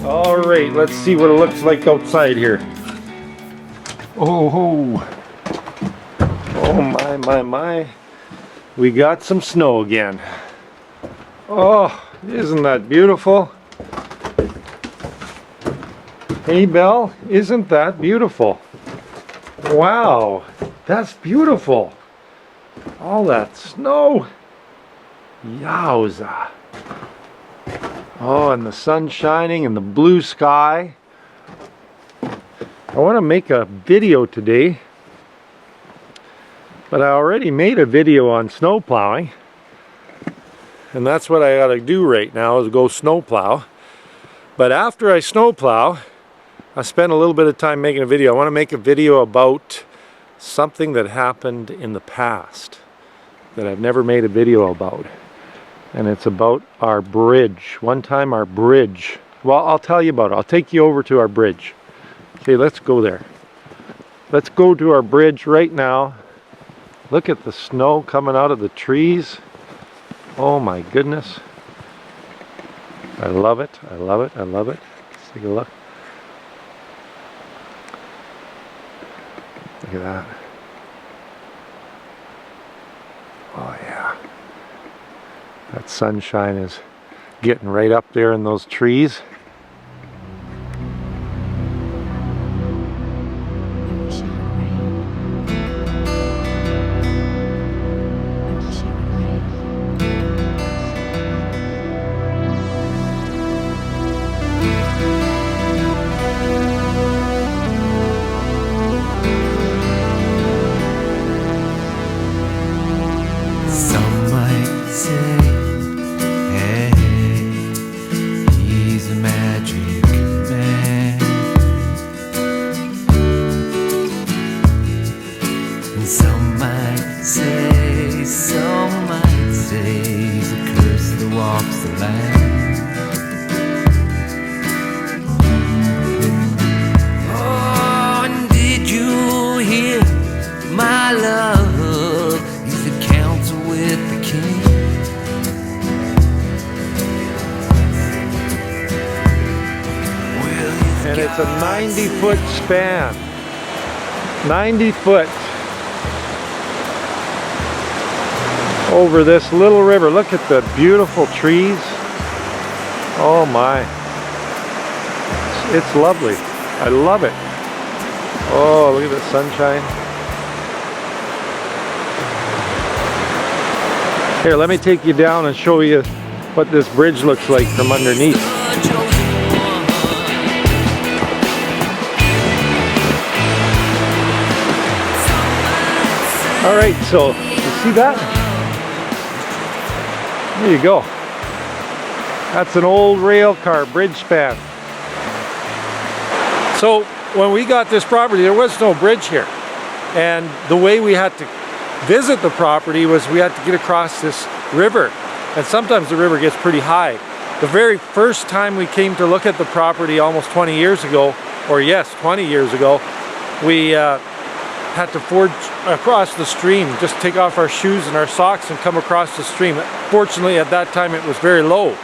All right, let's see what it looks like outside here. Oh, my. We got some snow again. Oh, isn't that beautiful? Hey, Belle, isn't that beautiful? Wow, that's beautiful. All that snow. Yowza. Oh, and the sun shining and the blue sky. I want to make a video today, but I already made a video on snow plowing, and that's what I got to do right now is go snow plow. But after I snow plow, I spend a little bit of time making a video. I want to make a video about something that happened in the past that I've never made a video about. And it's about our bridge. One time our bridge. Well, I'll tell you about it. I'll take you over to our bridge. Okay, let's go there. Let's go to our bridge right now. Look at the snow coming out of the trees. Oh my goodness. I love it. I love it. I love it. Let's take a look. Look at that. Oh yeah. That sunshine is getting right up there in those trees. And it's a 90-foot span. 90 foot over this little river. Look at the beautiful trees. Oh my. It's lovely. I love it. Oh, look at the sunshine. Here, let me take you down and show you what this bridge looks like from underneath. All right, so you see that? There you go. That's an old rail car bridge span. So when we got this property, there was no bridge here. And the way we had to visit the property was we had to get across this river. And sometimes the river gets pretty high. The very first time we came to look at the property almost 20 years ago, or yes, 20 years ago, we had to forge across the stream, just take off our shoes and our socks and come across the stream. Fortunately, at that time it was very low.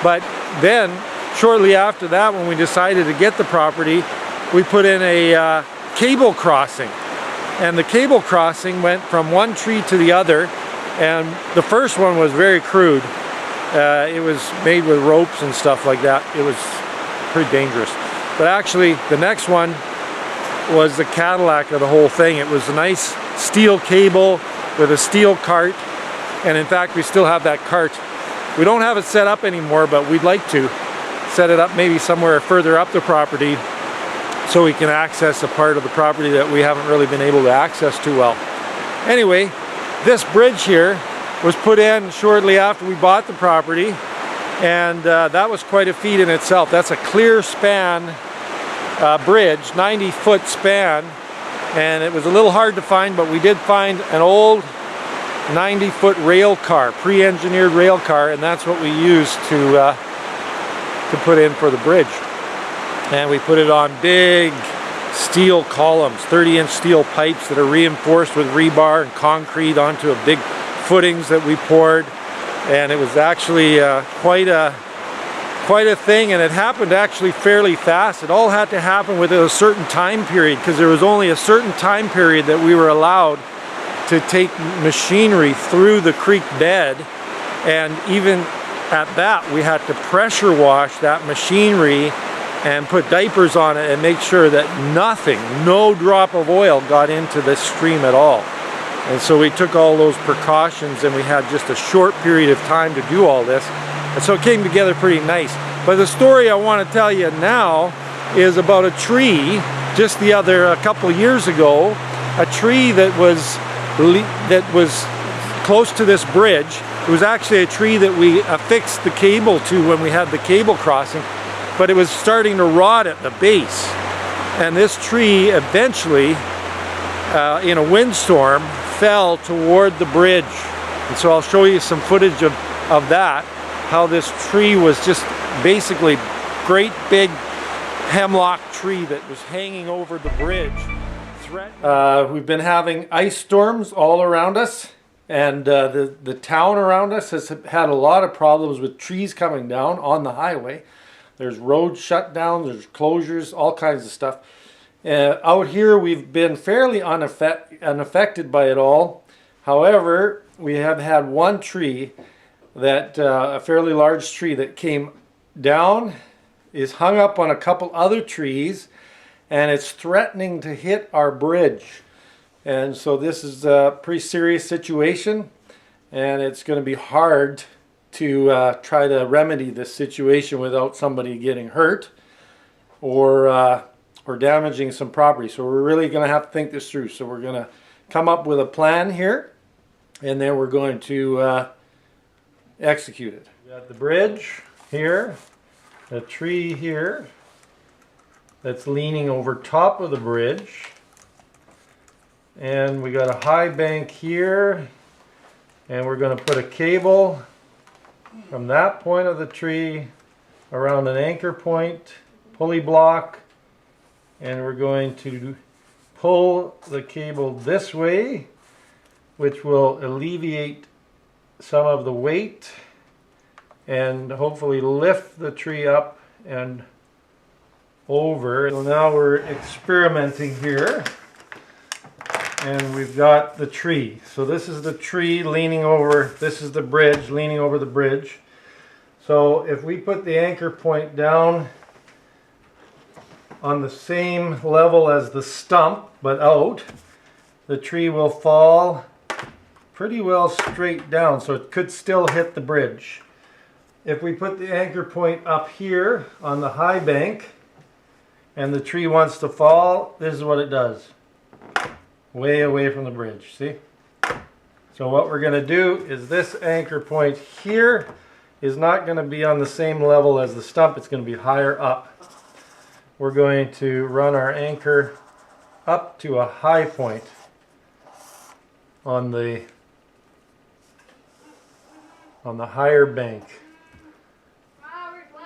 But then, shortly after that, when we decided to get the property, we put in a cable crossing. And the cable crossing went from one tree to the other, and the first one was very crude. It was made with ropes and stuff like that. It was pretty dangerous. But actually, the next one was the Cadillac of the whole thing. It was a nice steel cable with a steel cart, and in fact we still have that cart. We don't have it set up anymore, but we'd like to set it up maybe somewhere further up the property so we can access a part of the property that we haven't really been able to access too well. Anyway, this bridge here was put in shortly after we bought the property, and that was quite a feat in itself. That's a clear span bridge, 90-foot span, and it was a little hard to find, but we did find an old 90-foot rail car, pre-engineered rail car, and that's what we used to put in for the bridge. And we put it on big steel columns, 30-inch steel pipes that are reinforced with rebar and concrete onto a big footings that we poured, and it was actually quite a quite a thing, and it happened actually fairly fast. It all had to happen within a certain time period, because there was only a certain time period that we were allowed to take machinery through the creek bed, and even at that we had to pressure wash that machinery and put diapers on it and make sure that no drop of oil got into the stream at all. And so we took all those precautions, and we had just a short period of time to do all this. And so it came together pretty nice. But the story I want to tell you now is about a tree just a couple of years ago, a tree that was close to this bridge. It was actually a tree that we affixed the cable to when we had the cable crossing, but it was starting to rot at the base. And this tree eventually, in a windstorm, fell toward the bridge. And so I'll show you some footage of that, how this tree was just basically great big hemlock tree that was hanging over the bridge. We've been having ice storms all around us, and the town around us has had a lot of problems with trees coming down on the highway. There's road shutdowns, there's closures, all kinds of stuff. Out here we've been fairly unaffected by it all. However, we have had one tree that, a fairly large tree that came down, is hung up on a couple other trees, and it's threatening to hit our bridge. And so this is a pretty serious situation, and it's going to be hard to try to remedy this situation without somebody getting hurt or damaging some property. So we're really going to have to think this through. So we're going to come up with a plan here, and then we're going to execute it. We got the bridge here, a tree here that's leaning over top of the bridge, and we got a high bank here, and we're going to put a cable from that point of the tree around an anchor point, pulley block, and we're going to pull the cable this way, which will alleviate some of the weight and hopefully lift the tree up and over. So now we're experimenting here, and we've got the tree. So this is the tree leaning over, this is the bridge leaning over the bridge. So if we put the anchor point down on the same level as the stump but out, the tree will fall pretty well straight down, so it could still hit the bridge. If we put the anchor point up here on the high bank and the tree wants to fall, this is what it does. Way away from the bridge, see? So what we're going to do is this anchor point here is not going to be on the same level as the stump, it's going to be higher up. We're going to run our anchor up to a high point on the higher bank.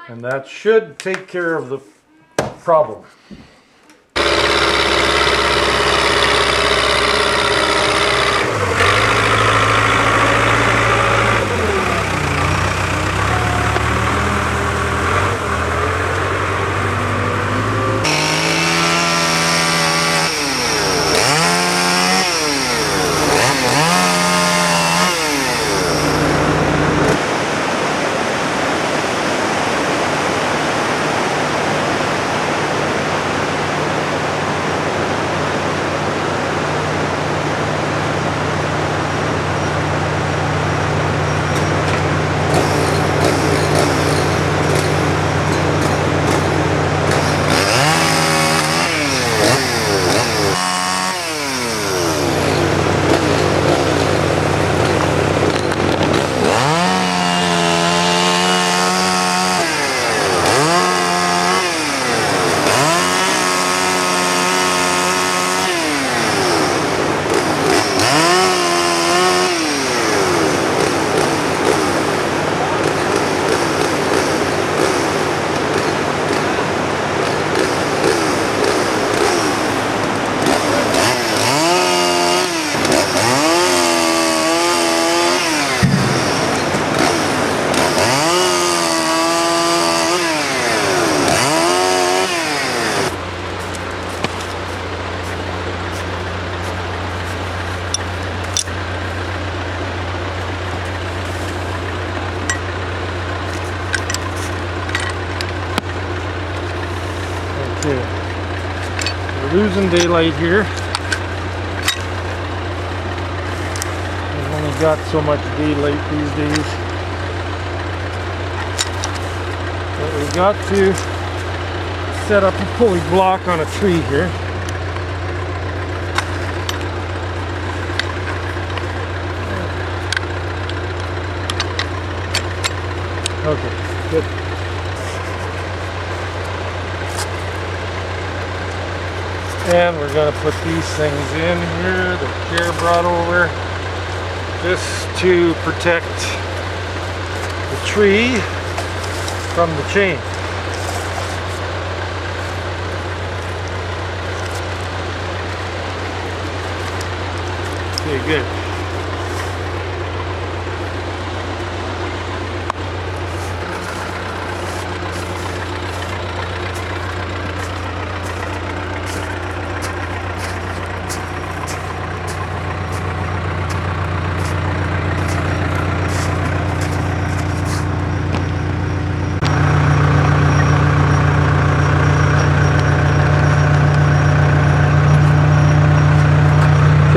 And that should take care of the problem. We're losing daylight here. We've only got so much daylight these days. But we've got to set up a pulley block on a tree here. Okay, good. And we're going to put these things in here that Care brought over just to protect the tree from the chain. Okay, good.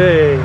Okay.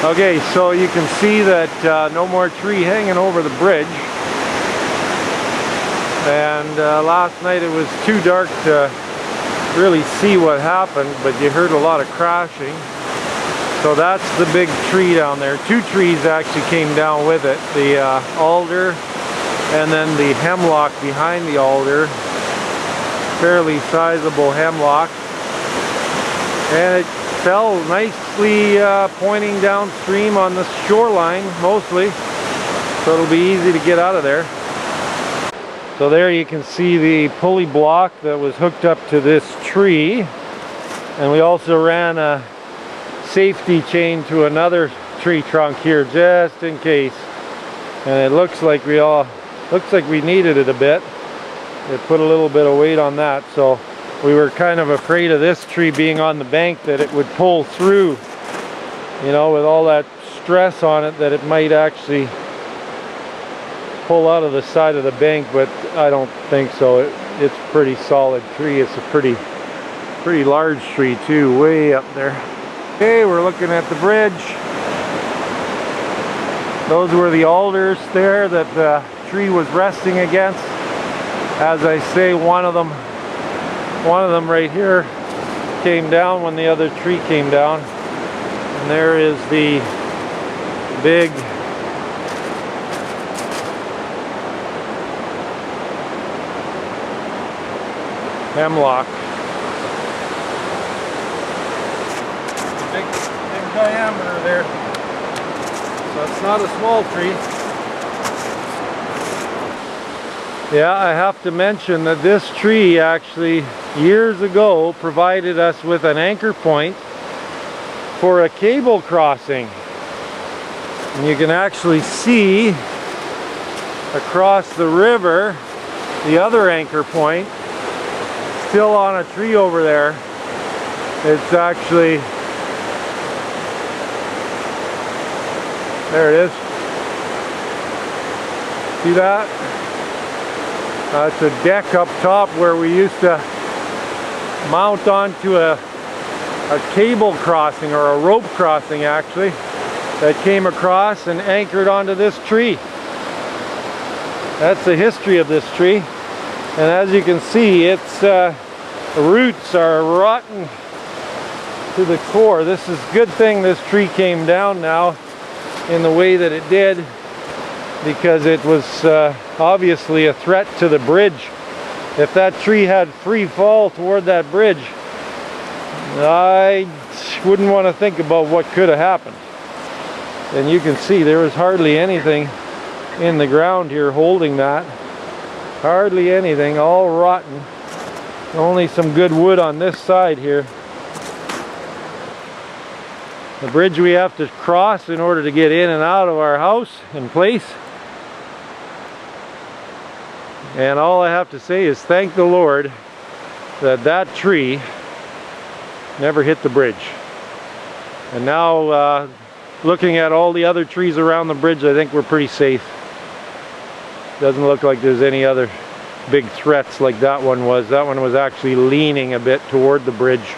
Okay, so you can see that no more tree hanging over the bridge. And last night it was too dark to really see what happened, but you heard a lot of crashing. So that's the big tree down there. Two trees actually came down with it. The alder and then the hemlock behind the alder. Fairly sizable hemlock. And it fell nicely pointing downstream on the shoreline mostly, so it'll be easy to get out of there. So there you can see the pulley block that was hooked up to this tree, and we also ran a safety chain to another tree trunk here just in case. And it looks like we needed it a bit. It put a little bit of weight on that, so we were kind of afraid of this tree being on the bank that it would pull through, you know, with all that stress on it, that it might actually pull out of the side of the bank, but I don't think so. It's a pretty solid tree. It's a pretty large tree too, way up there. Okay, we're looking at the bridge. Those were the alders there that the tree was resting against. As I say, one of them right here came down when the other tree came down. And there is the big hemlock. Big diameter there. So it's not a small tree. Yeah, I have to mention that this tree actually years ago provided us with an anchor point for a cable crossing. And you can actually see across the river the other anchor point still on a tree over there. It's actually, there it is. See that? That's a deck up top where we used to mount onto a cable crossing, or a rope crossing actually, that came across and anchored onto this tree. That's the history of this tree. And as you can see, its roots are rotten to the core. This is a good thing this tree came down now in the way that it did, because it was obviously a threat to the bridge. If that tree had free fall toward that bridge, I wouldn't want to think about what could have happened. And you can see there was hardly anything in the ground here holding that. Hardly anything, all rotten. Only some good wood on this side here. The bridge we have to cross in order to get in and out of our house in place. And all I have to say is thank the Lord that that tree never hit the bridge. And now looking at all the other trees around the bridge, I think we're pretty safe. Doesn't look like there's any other big threats like that one was. That one was actually leaning a bit toward the bridge.